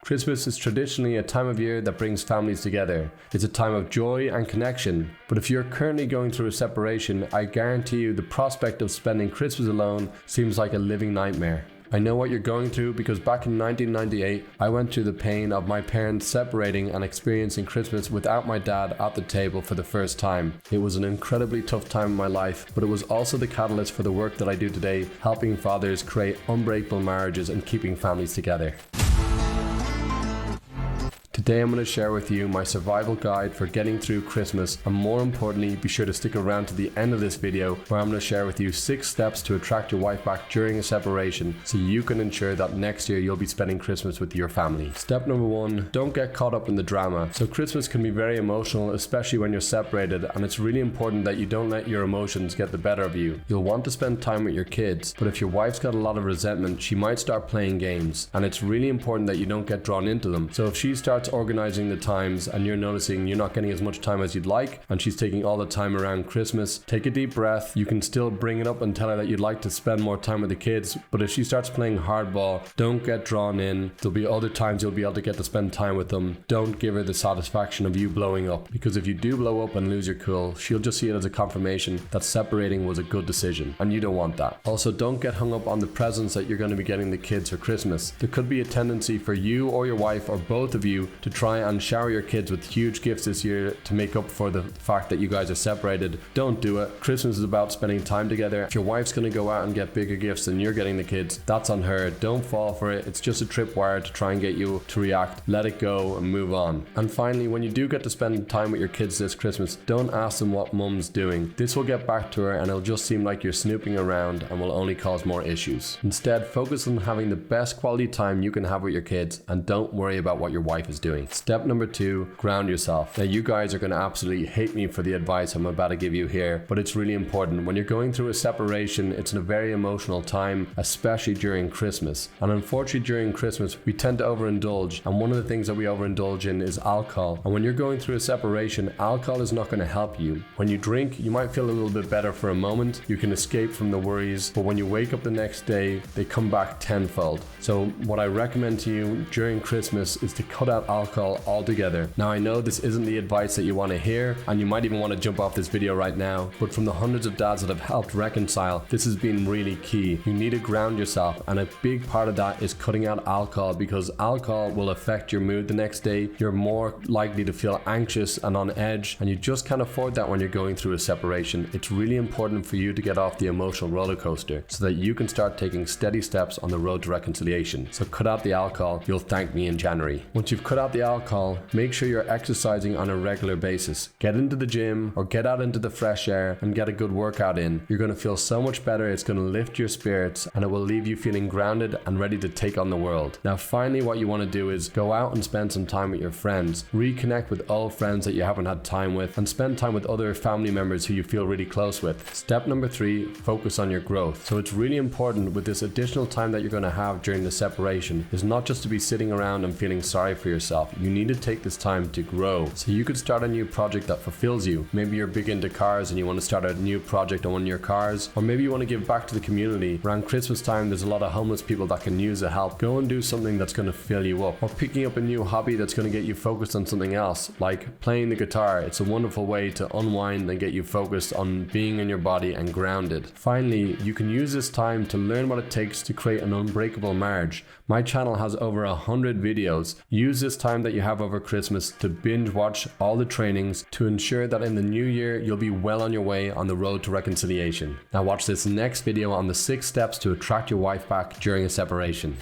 Christmas is traditionally a time of year that brings families together. It's a time of joy and connection. But if you're currently going through a separation, I guarantee you the prospect of spending Christmas alone seems like a living nightmare. I know what you're going through because back in 1998, I went through the pain of my parents separating and experiencing Christmas without my dad at the table for the first time. It was an incredibly tough time in my life, but it was also the catalyst for the work that I do today, helping fathers create unbreakable marriages and keeping families together. Today I'm going to share with you my survival guide for getting through Christmas, and more importantly, be sure to stick around to the end of this video where I'm going to share with you 6 steps to attract your wife back during a separation so you can ensure that next year you'll be spending Christmas with your family. Step number 1, don't get caught up in the drama. So Christmas can be very emotional, especially when you're separated, and it's really important that you don't let your emotions get the better of you. You'll want to spend time with your kids, but if your wife's got a lot of resentment, she might start playing games, and it's really important that you don't get drawn into them. So if she starts organizing the times and you're noticing you're not getting as much time as you'd like and she's taking all the time around Christmas, take a deep breath. You can still bring it up and tell her that you'd like to spend more time with the kids, but if she starts playing hardball, don't get drawn in. There'll be other times you'll be able to get to spend time with them. Don't give her the satisfaction of you blowing up, because if you do blow up and lose your cool, she'll just see it as a confirmation that separating was a good decision, and you don't want that. Also, don't get hung up on the presents that you're going to be getting the kids for Christmas. There could be a tendency for you or your wife or both of you to try and shower your kids with huge gifts this year to make up for the fact that you guys are separated. Don't do it. Christmas is about spending time together. If your wife's going to go out and get bigger gifts than you're getting the kids, that's on her. Don't fall for it. It's just a tripwire to try and get you to react. Let it go and move on. And finally, when you do get to spend time with your kids this Christmas, don't ask them what mum's doing. This will get back to her and it'll just seem like you're snooping around and will only cause more issues. Instead, focus on having the best quality time you can have with your kids and don't worry about what your wife is doing. Step number 2, ground yourself. Now, you guys are going to absolutely hate me for the advice I'm about to give you here, but it's really important. When you're going through a separation, it's a very emotional time, especially during Christmas. And unfortunately, during Christmas, we tend to overindulge. And one of the things that we overindulge in is alcohol. And when you're going through a separation, alcohol is not going to help you. When you drink, you might feel a little bit better for a moment. You can escape from the worries, but when you wake up the next day, they come back tenfold. So what I recommend to you during Christmas is to cut out alcohol altogether. Now, I know this isn't the advice that you want to hear, and you might even want to jump off this video right now, but from the hundreds of dads that have helped reconcile, this has been really key. You need to ground yourself, and a big part of that is cutting out alcohol, because alcohol will affect your mood the next day. You're more likely to feel anxious and on edge, and you just can't afford that when you're going through a separation. It's really important for you to get off the emotional roller coaster so that you can start taking steady steps on the road to reconciliation. So cut out the alcohol. You'll thank me in January. Once you've cut out the alcohol, make sure you're exercising on a regular basis. Get into the gym or get out into the fresh air and get a good workout in. You're going to feel so much better. It's going to lift your spirits and it will leave you feeling grounded and ready to take on the world. Now, finally, what you want to do is go out and spend some time with your friends. Reconnect with old friends that you haven't had time with and spend time with other family members who you feel really close with. Step number 3, focus on your growth. So it's really important with this additional time that you're going to have during the separation is not just to be sitting around and feeling sorry for yourself. You need to take this time to grow. So you could start a new project that fulfills you. Maybe you're big into cars and you want to start a new project on one of your cars, or maybe you want to give back to the community. Around Christmas time, there's a lot of homeless people that can use the help. Go and do something that's going to fill you up, or picking up a new hobby that's going to get you focused on something else, like playing the guitar. It's a wonderful way to unwind and get you focused on being in your body and grounded. Finally, you can use this time to learn what it takes to create an unbreakable marriage. My channel has over 100 videos. Use this time that you have over Christmas to binge watch all the trainings to ensure that in the new year you'll be well on your way on the road to reconciliation. Now watch this next video on the 6 steps to attract your wife back during a separation.